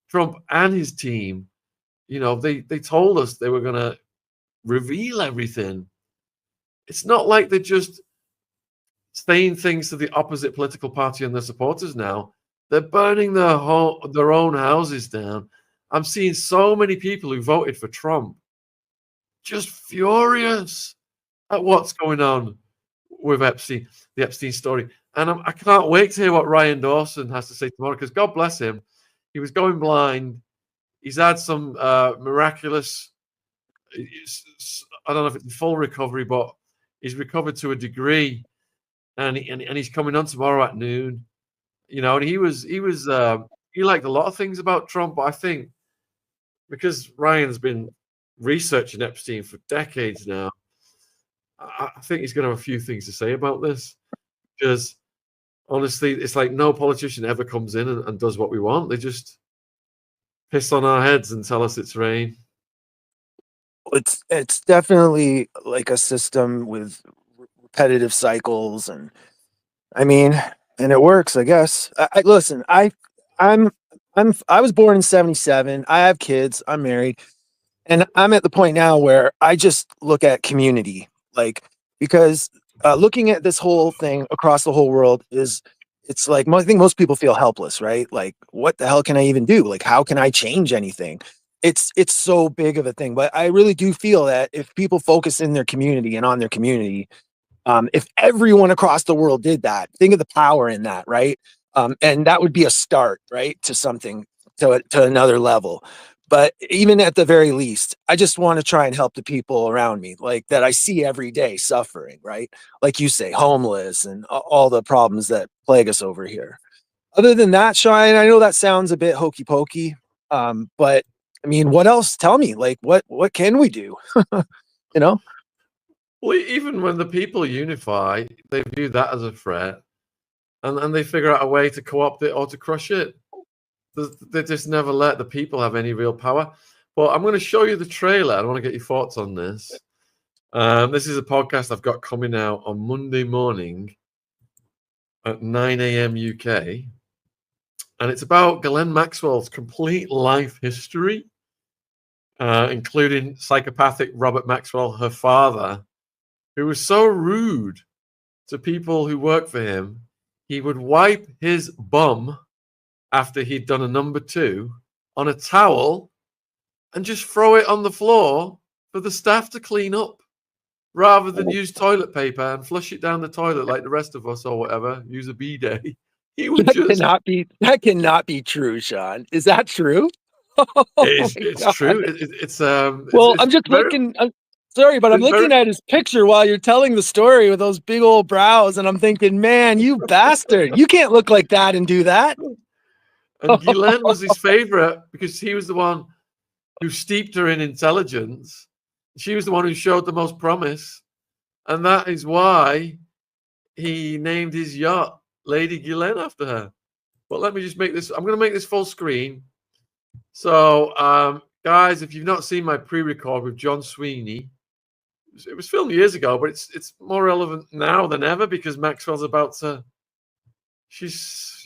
Trump and his team, they told us they were going to reveal everything. It's not like they're just saying things to the opposite political party and their supporters now. They're burning their own houses down. I'm seeing so many people who voted for Trump just furious at what's going on with Epstein, the Epstein story. And I can't wait to hear what Ryan Dawson has to say tomorrow, because God bless him. He was going blind. He's had some miraculous, I don't know if it's full recovery, but he's recovered to a degree. And he's coming on tomorrow at noon. And he liked a lot of things about Trump, but I think because Ryan's been researching Epstein for decades now, I think he's going to have a few things to say about this, because honestly, it's like no politician ever comes in and does what we want. They just piss on our heads and tell us it's rain. It's definitely like a system with repetitive cycles, and and it works, I guess. Listen, I was born in 1977. I have kids. I'm married. And I'm at the point now where I just look at community, because looking at this whole thing across the whole world it's like, I think most people feel helpless, right? Like, what the hell can I even do? Like, how can I change anything? It's so big of a thing. But I really do feel that if people focus in their community and on their community, if everyone across the world did that, think of the power in that, right? And that would be a start, right, to something, to another level. But even at the very least, I just want to try and help the people around me, like that I see every day suffering, right? Like you say, homeless and all the problems that plague us over here. Other than that, Shine, I know that sounds a bit hokey pokey, but what else? Tell me, like, what can we do? Well, even when the people unify, they view that as a threat, and they figure out a way to co-opt it or to crush it. They just never let the people have any real power. But I'm going to show you the trailer. I want to get your thoughts on this. This is a podcast I've got coming out on Monday morning at 9 a.m. UK. And it's about Ghislaine Maxwell's complete life history, including psychopathic Robert Maxwell, her father, who was so rude to people who worked for him, he would wipe his bum after he'd done a number 2 on a towel and just throw it on the floor for the staff to clean up, rather than use toilet paper and flush it down the toilet like the rest of us or whatever, use a bidet. He would that cannot be true, Sean. Is that true? It's true. I'm just looking. Sorry, but I'm looking at his picture while you're telling the story with those big old brows, and I'm thinking, man, you bastard! You can't look like that and do that. And Ghislaine was his favorite because he was the one who steeped her in intelligence. She was the one who showed the most promise. And that is why he named his yacht Lady Ghislaine after her. But let me just make this, I'm going to make this full screen. So, guys, if you've not seen my pre-record with John Sweeney, it was filmed years ago, but it's more relevant now than ever because Maxwell's about to, she's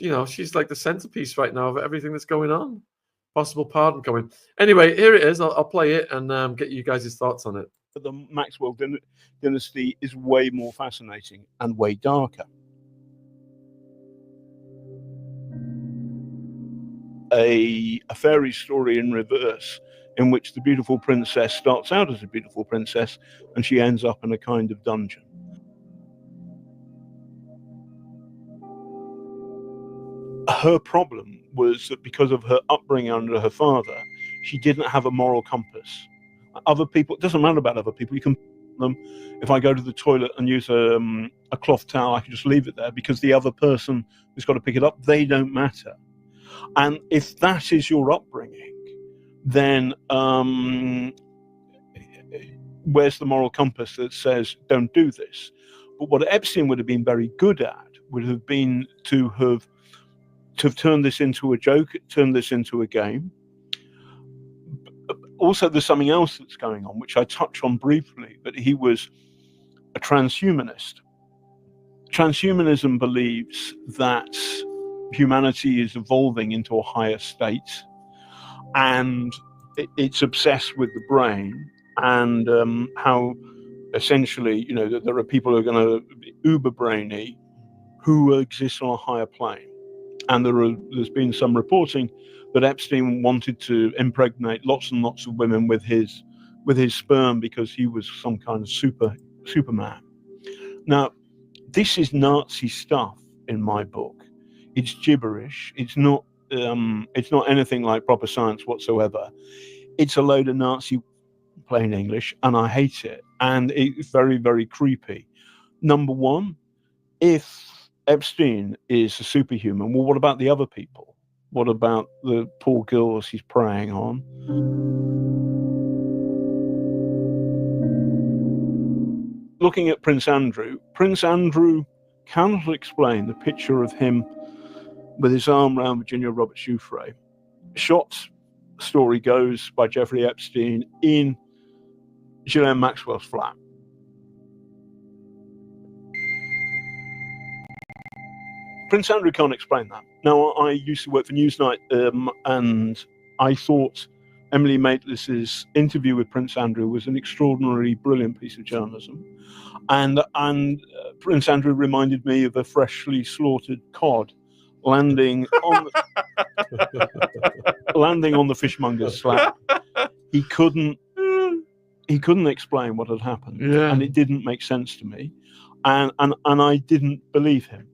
like the centerpiece right now of everything that's going on. Possible pardon coming. Anyway, here it is. I'll play it and get you guys' thoughts on it. The Maxwell dynasty is way more fascinating and way darker. A fairy story in reverse, in which the beautiful princess starts out as a beautiful princess and she ends up in a kind of dungeon. Her problem was that because of her upbringing under her father, she didn't have a moral compass. Other people, it doesn't matter about other people, you can them. If I go to the toilet and use a cloth towel, I can just leave it there because the other person who's got to pick it up, they don't matter. And if that is your upbringing, then where's the moral compass that says don't do this? But what Epstein would have been very good at would have been to have turned this into a joke, turned this into a game. Also, there's something else that's going on, which I touch on briefly, that he was a transhumanist. Transhumanism believes that humanity is evolving into a higher state, and it's obsessed with the brain, and how essentially, you know, that there are people who are going to be uber brainy who exist on a higher plane. And there's been some reporting that Epstein wanted to impregnate lots and lots of women with his sperm because he was some kind of Superman. Now, this is Nazi stuff in my book. It's gibberish. It's not anything like proper science whatsoever. It's a load of Nazi plain English, and I hate it. And it's very, very creepy. Number one, if Epstein is a superhuman, well, what about the other people? What about the poor girls he's preying on? Looking at Prince Andrew cannot explain the picture of him with his arm around Virginia Roberts Giuffre. Shot, story goes, by Jeffrey Epstein in Ghislaine Maxwell's flat. Prince Andrew can't explain that. Now, I used to work for Newsnight, and I thought Emily Maitlis's interview with Prince Andrew was an extraordinarily brilliant piece of journalism. And Prince Andrew reminded me of a freshly slaughtered cod landing on the fishmonger's slab. He couldn't explain what had happened, and it didn't make sense to me, and I didn't believe him.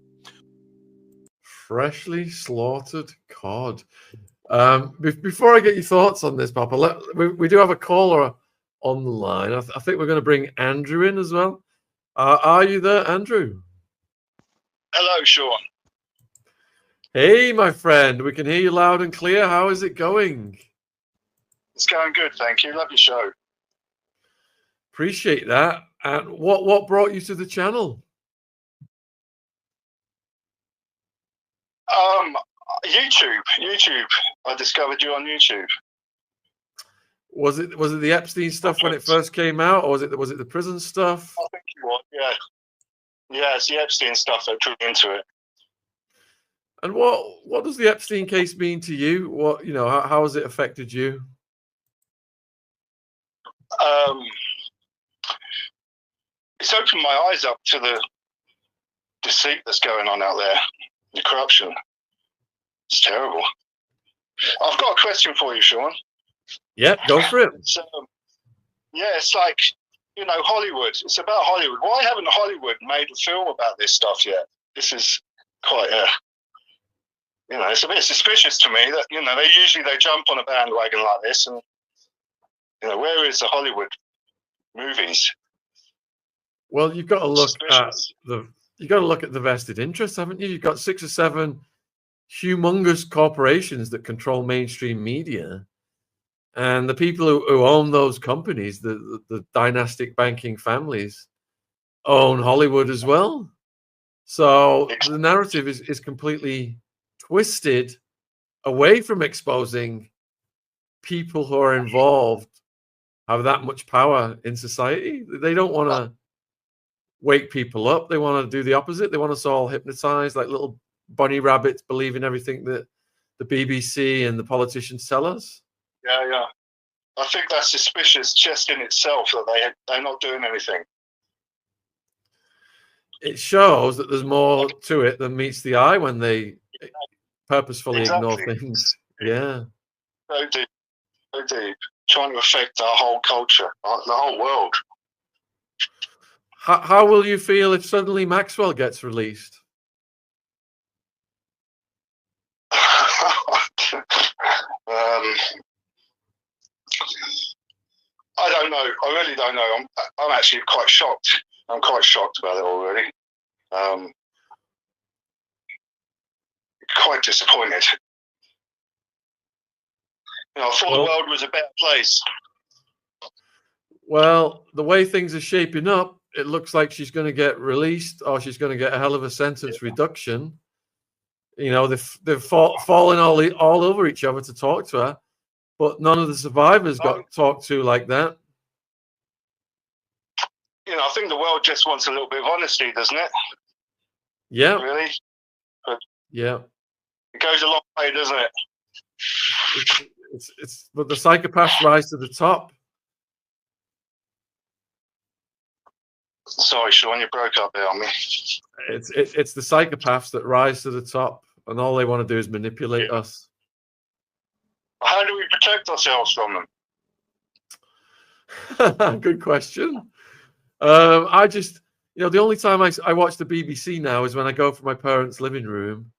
Freshly slaughtered cod. Before I get your thoughts on this, Papa, we do have a caller on the line. I think we're going to bring Andrew in as well. Are you there, Andrew? Hello, Sean. Hey, my friend. We can hear you loud and clear. How is it going? It's going good, thank you. Love your show. Appreciate that. And what brought you to the channel? YouTube. I discovered you on YouTube. Was it the Epstein stuff when it first came out, or was it the prison stuff? I think it was. Yeah, it's the Epstein stuff that drew me into it. And what does the Epstein case mean to you? What, you know, how has it affected you? It's opened my eyes up to the deceit that's going on out there, the corruption. It's terrible. I've got a question for you, Sean. Yeah, go for it. So, it's like, you know, Hollywood. It's about Hollywood. Why haven't Hollywood made a film about this stuff yet? This is quite it's a bit suspicious to me that, you know, they jump on a bandwagon like this, and, you know, where is the Hollywood movies? Well, you've got to look at the vested interests, haven't you? You've got 6 or 7 humongous corporations that control mainstream media, and the people who own those companies, the dynastic banking families, own Hollywood as well. So the narrative is completely twisted away from exposing people who are involved, have that much power in society. They don't want to wake people up. They want to do the opposite. They want us all hypnotized like little bunny rabbits, believing everything that the BBC and the politicians tell us. Yeah. I think that's suspicious just in itself, that they're not doing anything. It shows that there's more to it than meets the eye when they purposefully ignore things. Yeah. So deep. Trying to affect our whole culture, the whole world. How will you feel if suddenly Maxwell gets released? I don't know. I really don't know. I'm actually quite shocked. I'm quite shocked about it already. Quite disappointed. You know, I thought the world was a better place. Well, the way things are shaping up, it looks like she's going to get released, or she's going to get a hell of a sentence reduction. You know, they've fallen all over each other to talk to her, but none of the survivors got talked to like that. You know, I think the world just wants a little bit of honesty, doesn't it? Yeah. Really? But yeah. it goes a long way, doesn't it? but the psychopaths rise to the top. Sorry, Sean, you broke up there on me. It's the psychopaths that rise to the top, and all they want to do is manipulate us. How do we protect ourselves from them? Good question. I just, the only time I watch the BBC now is when I go from my parents' living room,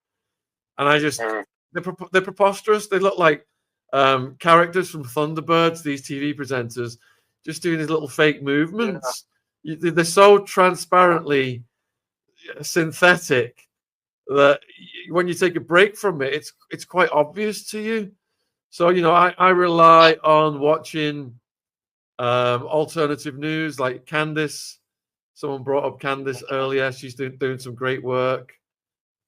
and I just, they're preposterous. They look like characters from Thunderbirds, these TV presenters, just doing these little fake movements. They're so transparently synthetic that when you take a break from it, it's quite obvious to you. So, I rely on watching alternative news like Candice. Someone brought up Candice earlier. She's doing some great work.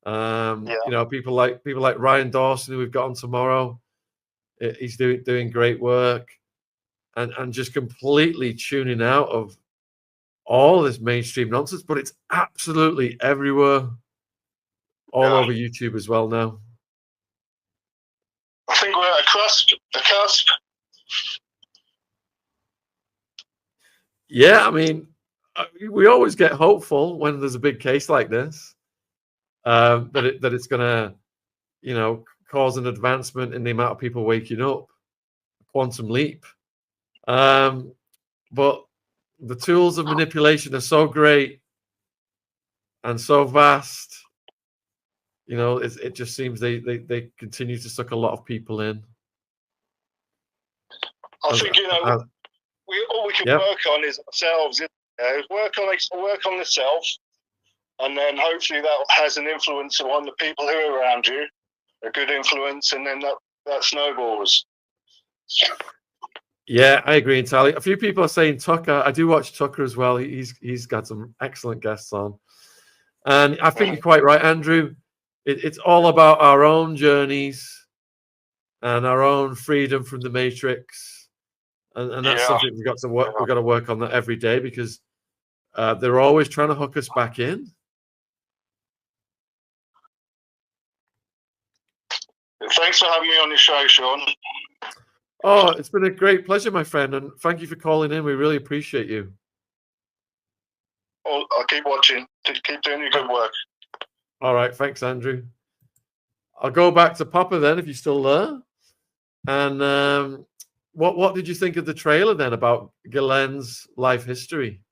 People like Ryan Dawson, who we've got on tomorrow. He's doing great work, and just completely tuning out of all this mainstream nonsense. But it's absolutely everywhere, all over YouTube as well now. I think we're at a cusp. Yeah, I mean, we always get hopeful when there's a big case like this, that it's going to, cause an advancement in the amount of people waking up, a quantum leap. But the tools of manipulation are so great and so vast. It just seems they continue to suck a lot of people in. I think all we can work on is ourselves. Work on the self, and then hopefully that has an influence on the people who are around you, a good influence, and then that snowballs. Yeah, I agree entirely. A few people are saying Tucker. I do watch Tucker as well. He's got some excellent guests on, and I think you're quite right, Andrew. It's all about our own journeys and our own freedom from the matrix, and that's something we've got to work. We've got to work on that every day, because they're always trying to hook us back in. Thanks for having me on your show, Sean. Oh, it's been a great pleasure, my friend, and thank you for calling in. We really appreciate you. I'll keep watching. Keep doing your good work. All right, thanks, Andrew. I'll go back to Papa then, if you're still there. And what did you think of the trailer then about Ghislaine's life history?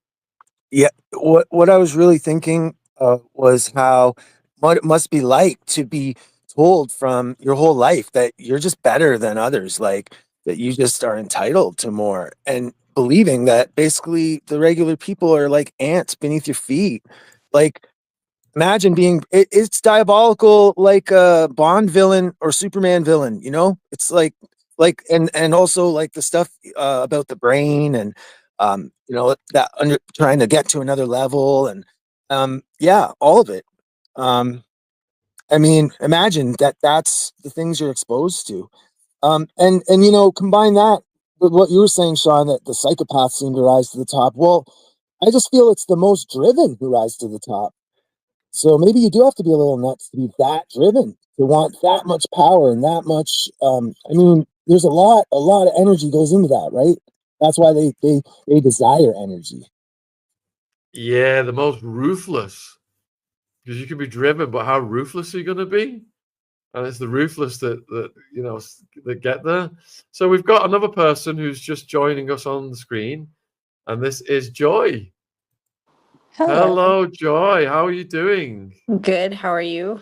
Yeah, what I was really thinking was what it must be like to be told from your whole life that you're just better than others, like that you just are entitled to more, and believing that basically the regular people are like ants beneath your feet. Like, imagine it's diabolical, like a Bond villain or Superman villain, it's like and also like the stuff about the brain and trying to get to another level, and all of it. I mean, imagine that's the things you're exposed to. And combine that with what you were saying, Sean, that the psychopaths seem to rise to the top. Well, I just feel it's the most driven who rise to the top. So maybe you do have to be a little nuts to be that driven, to want that much power and that much. I mean, there's a lot of energy goes into that, right? That's why they desire energy. Yeah, the most ruthless, because you can be driven, but how ruthless are you going to be? And it's the ruthless that get there. So we've got another person who's just joining us on the screen, and this is Joy. Hello, Joy. How are you doing? Good. How are you?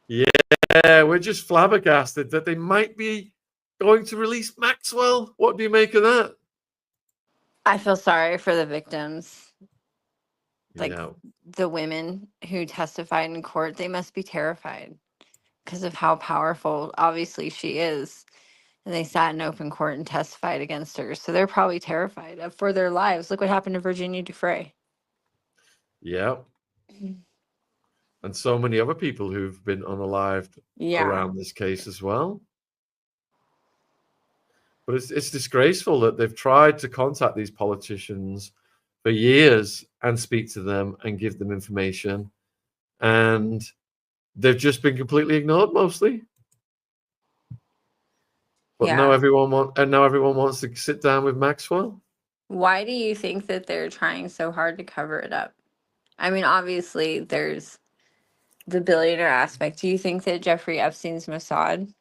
Yeah, we're just flabbergasted that they might be going to release Maxwell. What do you make of that? I feel sorry for the victims. Like, Yeah. the women who testified in court, they must be terrified because of how powerful, obviously, she is. And they sat in open court and testified against her. So they're probably terrified for their lives. Look what happened to Virginia Dufresne. Yeah. And so many other people who've been unalived around this case as well. But it's disgraceful that they've tried to contact these politicians for years and speak to them and give them information. And they've just been completely ignored mostly. But Yeah. now everyone wants to sit down with Maxwell. Why do you think that they're trying so hard to cover it up? I mean, obviously, there's the billionaire aspect. Do you think that Jeffrey Epstein's Mossad?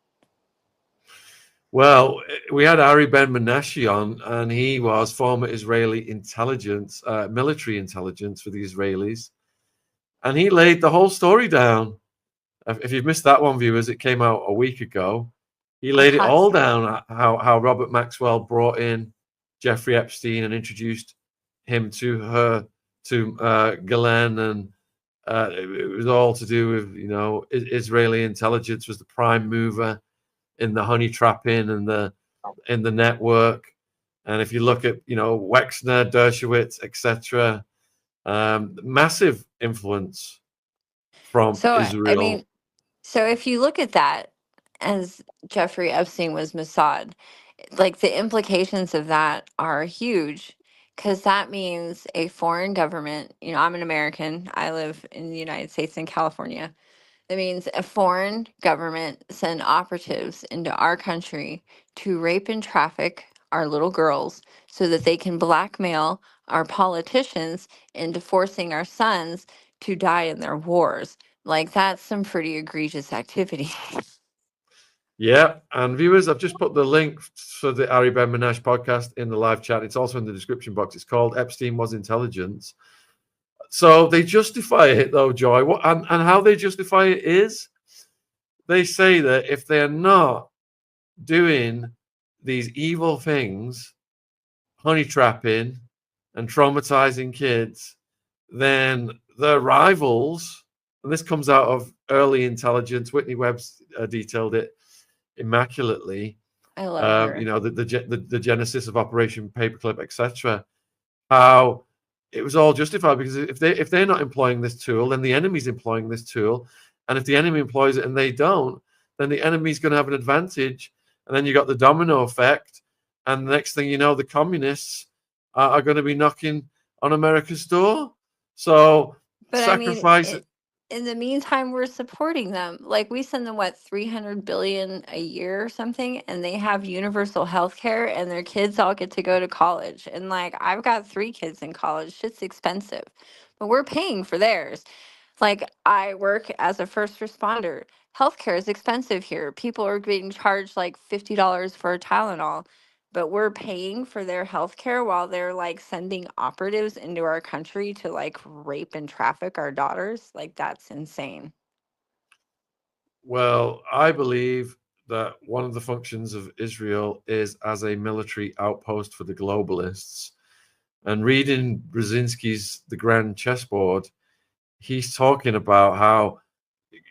Well, we had Ari Ben Menashe on, and he was former Israeli intelligence, military intelligence for the Israelis, and he laid the whole story down. If you've missed that one, viewers, it came out a week ago. He laid it all down, how Robert Maxwell brought in Jeffrey Epstein and introduced him to Ghislaine, and it was all to do with, Israeli intelligence was the prime mover in the honey trapping and in the network. And if you look at, Wexner, Dershowitz, etc., massive influence from Israel. I mean, so if you look at that as Jeffrey Epstein was Mossad, like the implications of that are huge, because that means a foreign government, I'm an American, I live in the United States in California. That means a foreign government send operatives into our country to rape and traffic our little girls so that they can blackmail our politicians into forcing our sons to die in their wars. Like, that's some pretty egregious activity. Yeah, and viewers, I've just put the link for the Ari Ben Menashe podcast in the live chat. It's also in the description box. It's called Epstein Was Intelligence. So they justify it, though, Joy. And how they justify it is they say that if they're not doing these evil things, honey trapping and traumatizing kids, then their rivals, and this comes out of early intelligence, Whitney Webb's detailed it immaculately. I love her. The genesis of Operation Paperclip, etc. How it was all justified because if they're not employing this tool, then the enemy's employing this tool, and if the enemy employs it and they don't, then the enemy's going to have an advantage, and then you got the domino effect, and the next thing you know, the communists are going to be knocking on America's door. So But sacrifice. I mean, in the meantime, we're supporting them. Like, we send them what, 300 billion a year or something, and they have universal health care, and their kids all get to go to college. And like, I've got 3 kids in college. Shit's expensive, but we're paying for theirs. Like, I work as a first responder. Healthcare is expensive here. People are being charged like $50 for a Tylenol, but we're paying for their healthcare while they're like sending operatives into our country to like rape and traffic our daughters. Like, that's insane. Well, I believe that one of the functions of Israel is as a military outpost for the globalists. And reading Brzezinski's The Grand Chessboard, he's talking about how,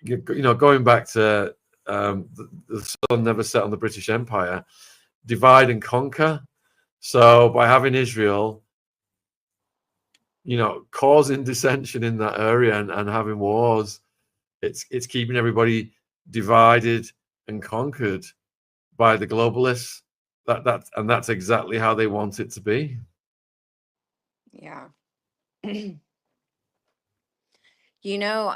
going back to the sun never set on the British Empire, divide and conquer. So by having Israel, causing dissension in that area and having wars, it's keeping everybody divided and conquered by the globalists. That's exactly how they want it to be. Yeah.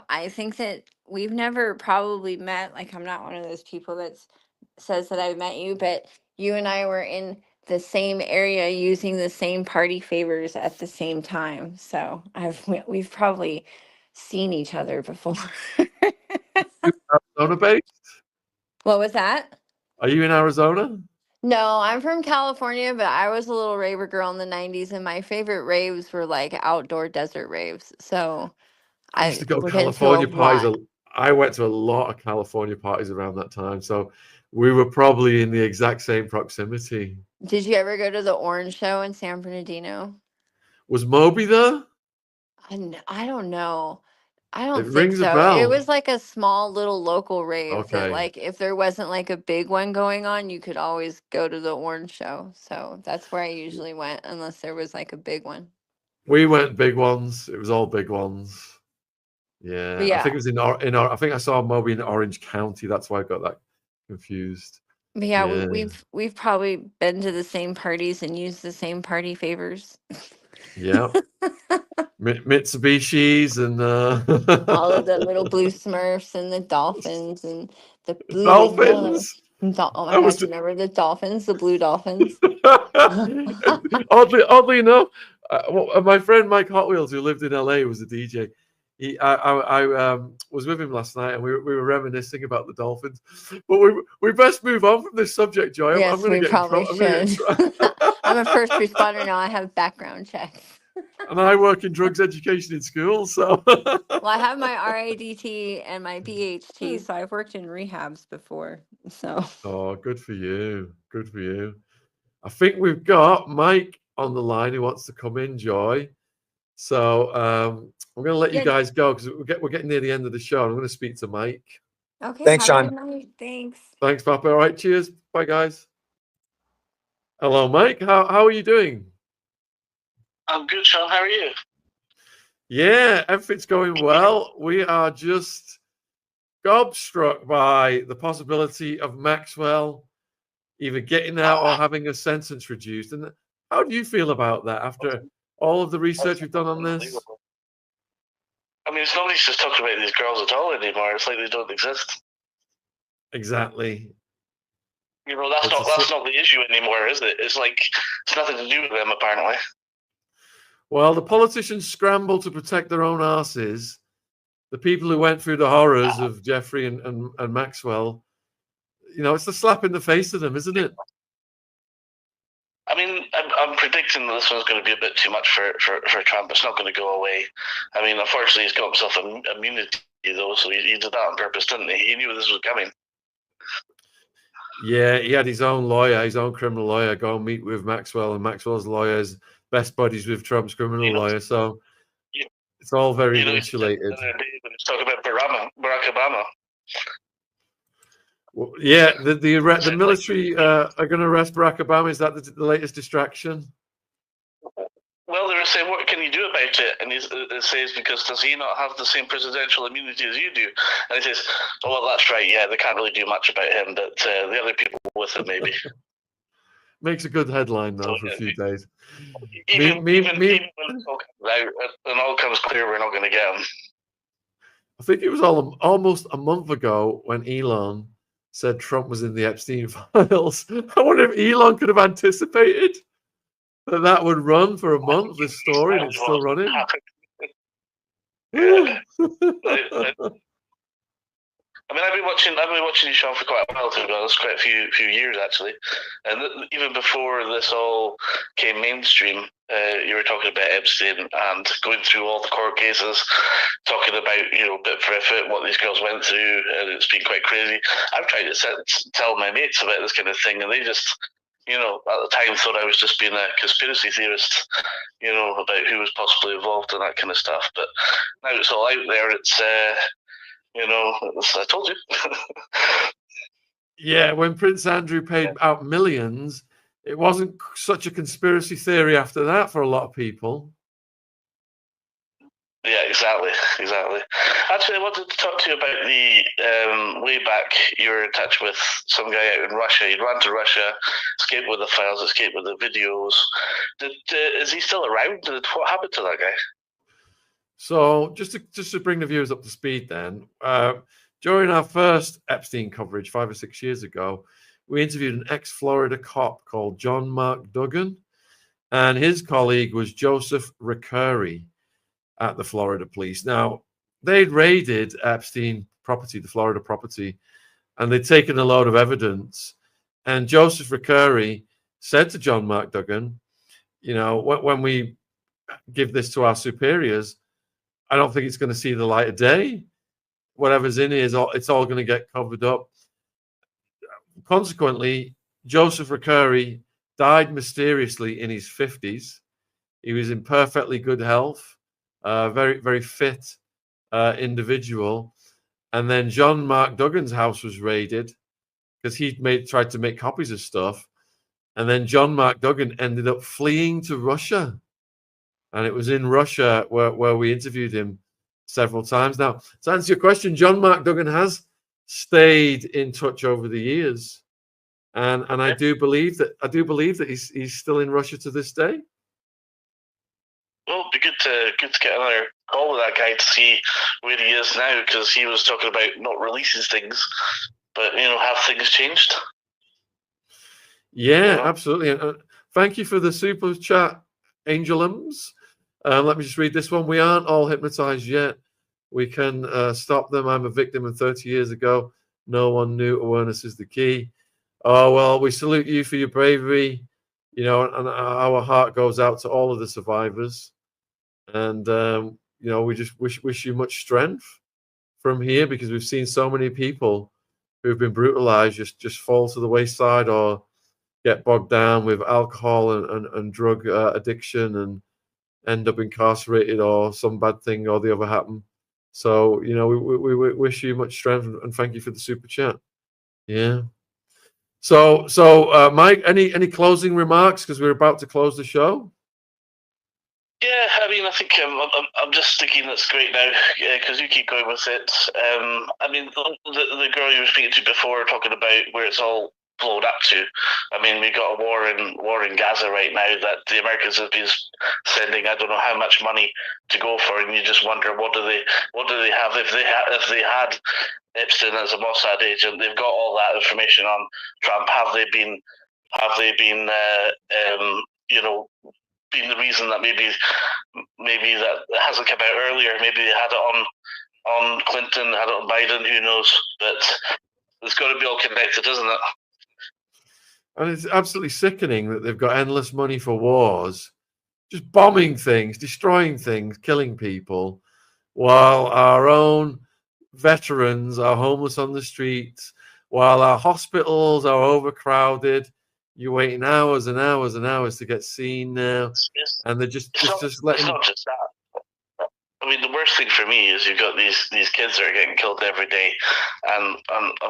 I think that we've never probably met. Like, I'm not one of those people that says that I've met you, but you and I were in the same area using the same party favors at the same time. So we've probably seen each other before. Arizona based? What was that? Are you in Arizona? No, I'm from California, but I was a little raver girl in the 90s, and my favorite raves were like outdoor desert raves. So I used to go we're California into a parties. lot. I went to a lot of California parties around that time. So we were probably in the exact same proximity. Did you ever go to the Orange Show in San Bernardino? Was Moby there? I don't know. I don't It think rings a so. bell. It was like a small little local rave that, Okay. like, if there wasn't like a big one going on, you could always go to the Orange Show. So that's where I usually went, unless there was like a big one. We went big ones. It was all big ones. Yeah. But yeah. I think it was I think I saw Moby in Orange County. That's why I got that confused. But yeah, Yeah. we've probably been to the same parties and used the same party favors. Yeah. Mitsubishis and All of the little blue Smurfs and the dolphins and the blue and yellow. dolphins. Oh my I was gosh, remember the dolphins, the blue dolphins? oddly enough, my friend Mike Hot Wheels, who lived in LA, was a DJ. I was with him last night, and we were reminiscing about the Dolphins. But we best move on from this subject, Joy. I'm Yes, going to we get in probably trouble. I'm going to should. get in trouble. I'm a first responder now. I have background checks. And I work in drugs education in school, so. Well, I have my RADT and my BHT, so I've worked in rehabs before. So Oh, good for you. Good for you. I think we've got Mike on the line who wants to come in, Joy. So I'm going to let you yeah. guys go because we're getting near the end of the show. I'm going to speak to Mike. Okay. Thanks, Have a Sean. good night. Thanks. Thanks, Papa. All right, cheers. Bye, guys. Hello, Mike. How are you doing? I'm good, Sean. How are you? Yeah, everything's going well. We are just gobstruck by the possibility of Maxwell either getting out or having a sentence reduced. And how do you feel about that after all of the research we've done on this? I mean, it's nobody's just talking about these girls at all anymore. It's like they don't exist. Exactly. You know, that's not the issue anymore, is it? It's like it's nothing to do with them, apparently. Well, the politicians scramble to protect their own asses. The people who went through the horrors of Jeffrey and Maxwell, you know, it's a slap in the face to them, isn't it? I mean, I'm predicting that this one's going to be a bit too much for Trump. It's not going to go away. I mean, unfortunately, he's got himself immunity, though, so he did that on purpose, didn't he? He knew this was coming. Yeah, he had his own lawyer, his own criminal lawyer, go and meet with Maxwell, and Maxwell's lawyers best buddies with Trump's criminal lawyer. So it's all very insulated. Let's talk about Barack Obama. Well, yeah, the military are going to arrest Barack Obama. Is that the latest distraction? Well, they were saying, what can you do about it? And it says, because does he not have the same presidential immunity as you do? And he says, oh, well, that's right. Yeah, they can't really do much about him, but the other people with him, maybe. Makes a good headline, though, for a few days. Even when it all comes out and all comes clear, we're not going to get him. I think it was almost a month ago when Elon said Trump was in the Epstein files. I wonder if Elon could have anticipated that would run for a month, this story, and it's still running. I mean, I've been watching you, Sean, for quite a while, to be honest, quite a few years actually, and even before this all came mainstream, you were talking about Epstein and going through all the court cases, talking about bit for bit what these girls went through, and it's been quite crazy. I've tried to tell my mates about this kind of thing, and they just, at the time thought I was just being a conspiracy theorist, about who was possibly involved in that kind of stuff. But now it's all out there. It's I told you. Yeah, when Prince Andrew paid out millions, it wasn't such a conspiracy theory after that for a lot of people. Yeah, exactly. Actually, I wanted to talk to you about the way back you were in touch with some guy out in Russia. He'd run to Russia, escaped with the files, escaped with the videos. Is he still around? What happened to that guy? So just to bring the viewers up to speed then, during our first Epstein coverage 5 or 6 years ago, we interviewed an ex-Florida cop called John Mark Duggan, and his colleague was Joseph Recurry at the Florida police. Now, they'd raided Epstein property, the Florida property, and they'd taken a load of evidence. And Joseph Recurry said to John Mark Duggan, when we give this to our superiors, I don't think it's going to see the light of day. Whatever's in here, it's all going to get covered up. Consequently, Joseph Recurry died mysteriously in his 50s. He was in perfectly good health, very, very fit individual. And then John Mark Duggan's house was raided because he'd tried to make copies of stuff. And then John Mark Duggan ended up fleeing to Russia. And it was in Russia where we interviewed him several times. Now, to answer your question, John Mark Duggan has stayed in touch over the years, and I do believe that he's still in Russia to this day. Well, it'd be good to get another call with that guy to see where he is now, because he was talking about not releasing things, but have things changed? Yeah, absolutely. And thank you for the super chat, Angelums. Let me just read this one. We aren't all hypnotized yet. We can stop them. I'm a victim of 30 years ago. No one knew awareness is the key. Oh, well, we salute you for your bravery. You know, and our heart goes out to all of the survivors. And, you know, we just wish you much strength from here, because we've seen so many people who've been brutalized just fall to the wayside or get bogged down with alcohol and drug addiction and end up incarcerated, or some bad thing or the other happen. So, you know, we wish you much strength, and thank you for the super chat. Yeah. So Mike, any closing remarks, because we're about to close the show? Yeah, I mean, I think I'm just thinking that's great now, because you keep going with it. I mean, the girl you were speaking to before, talking about where it's all blown up to. I mean, we got a war in Gaza right now that the Americans have been sending I don't know how much money to go for, and you just wonder what do they have if they had Epstein as a Mossad agent. They've got all that information on Trump. Have they been you know, been the reason that maybe that hasn't come out earlier? Maybe they had it on Clinton, had it on Biden. Who knows? But it's got to be all connected, isn't it? And it's absolutely sickening that they've got endless money for wars, just bombing things, destroying things, killing people, while our own veterans are homeless on the streets, while our hospitals are overcrowded. You're waiting hours and hours and hours to get seen now, and they're just letting. It's not just that. I mean, the worst thing for me is you've got these kids that are getting killed every day, and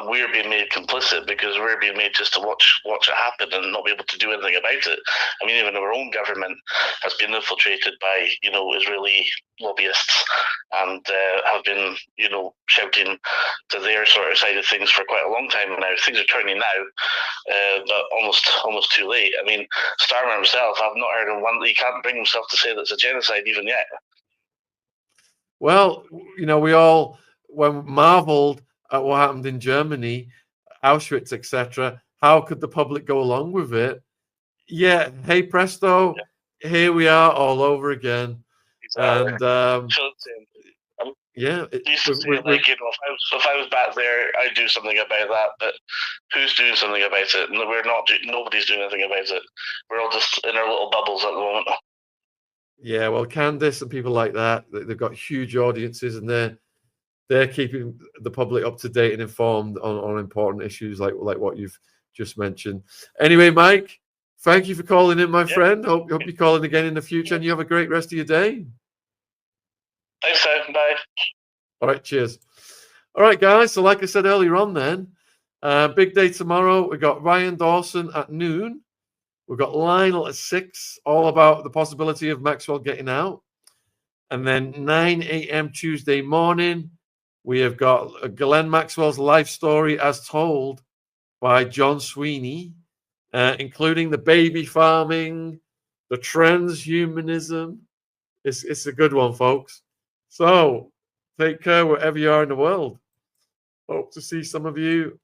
we're being made complicit because we're being made just to watch it happen and not be able to do anything about it. I mean, even our own government has been infiltrated by, you know, Israeli lobbyists, and have been, you know, shouting to their sort of side of things for quite a long time now. Things are turning now, but almost too late. I mean, Starmer himself, I've not heard of one. He can't bring himself to say that's a genocide even yet. Well, you know, we all marveled at what happened in Germany, Auschwitz, etc. How could the public go along with it? Yeah, hey presto, here we are all over again. Exactly. And yeah, like, you know, if I was back there, I'd do something about that. But who's doing something about it? We're not. Nobody's doing anything about it. We're all just in our little bubbles at the moment. Yeah, well, Candice and people like that, they've got huge audiences, and they're keeping the public up to date and informed on important issues like what you've just mentioned. Anyway, Mike, thank you for calling in, my friend. Hope you call in again in the future, and you have a great rest of your day. Thanks, Sam. Bye. All right, cheers. All right, guys. So like I said earlier on then, big day tomorrow. We got Ryan Dawson at noon. We've got Lionel at 6, all about the possibility of Maxwell getting out. And then 9 a.m. Tuesday morning, we have got Glenn Maxwell's life story as told by John Sweeney, including the baby farming, the transhumanism. It's a good one, folks. So take care wherever you are in the world. Hope to see some of you